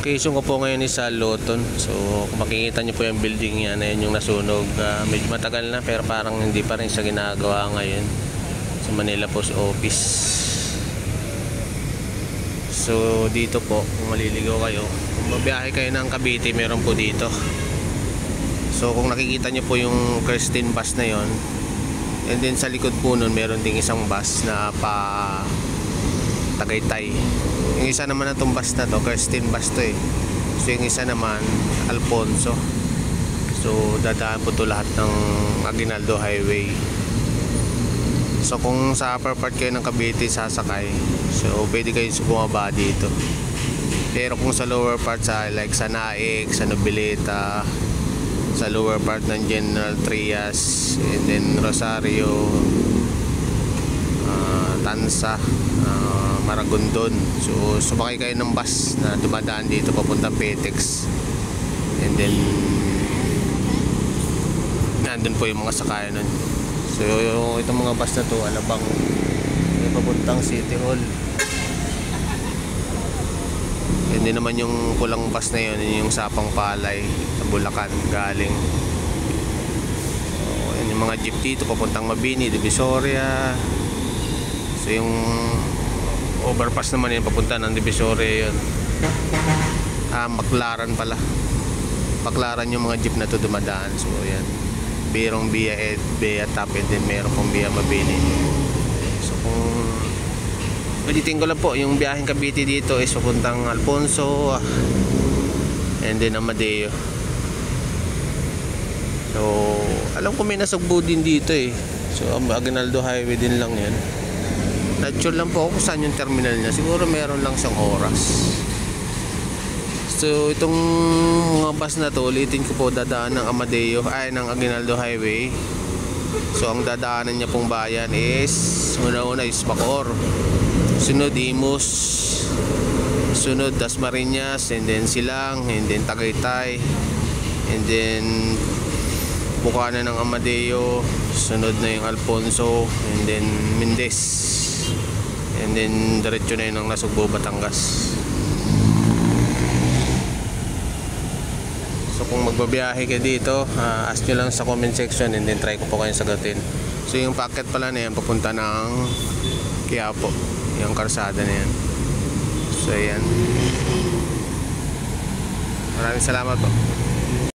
Location ko po ngayon is sa Loton. So kung makikita nyo po yung building yan, ayun yung nasunog. Medyo matagal na pero parang hindi pa rin siya ginagawa ngayon sa Manila Post Office. So dito po, kung maliligaw kayo, kung mabiyahe kayo ng Cavite, meron po dito. So kung nakikita nyo po yung Christine bus na yon, and then sa likod po nun meron ding isang bus na pa Tagaytay. Yung isa naman na itong bus na to, Christine bus to eh. So yung isa naman Alfonso. So dadaan po to lahat ng Aguinaldo Highway. So kung sa upper part kayo ng Cavite sasakay, so pwede kayo bumaba dito. Pero kung sa lower part, sa like sa Naik, sa Nobileta, sa lower part ng General Trias, and then Rosario, Tansa, Maragondon. So sumakay kayo ng bus na dumadaan dito papuntang Petex, and then nandun po yung mga sakayan nun. So itong mga bus na to, Alabang, papuntang City Hall. And then naman yung pulang bus na yun, yung Sapang Palay sa Bulacan galing. So yung mga jeep dito papuntang Mabini, Divisoria. So yung overpass naman yun papunta ng Divisoria yun. Baclaran pala. Baclaran yung mga jeep na to dumadaan. So yan, Birong Bia Tap, and then meron pong Bia Mabini. So kung ulitin ko lang po, yung biyaheng Cavite dito is papuntang Alfonso and then Amadeo. So alam ko may nasugbo din dito eh. So Aguinaldo Highway din lang yan. Not sure lang po ako kung saan yung terminal niya. Siguro meron lang siyang oras. So itong mga bus na to, ulitin ko po, dadaan ng Amadeo, ng Aguinaldo Highway. So ang dadaanan niya pong bayan is una-una is Bacoor, sunod Imus, sunod Dasmariñas, and then Silang, and then Tagaytay, and then bukana ng Amadeo, sunod na yung Alfonso, and then Mendez, and then diretso na yun ang Nasugbo, Batangas. So kung magbabiyahe kayo dito, ask nyo lang sa comment section, and then try ko po kayong sagutin. So yung packet pala na yan papunta ng Quiapo, yung karsada na yan. So ayan, maraming salamat po.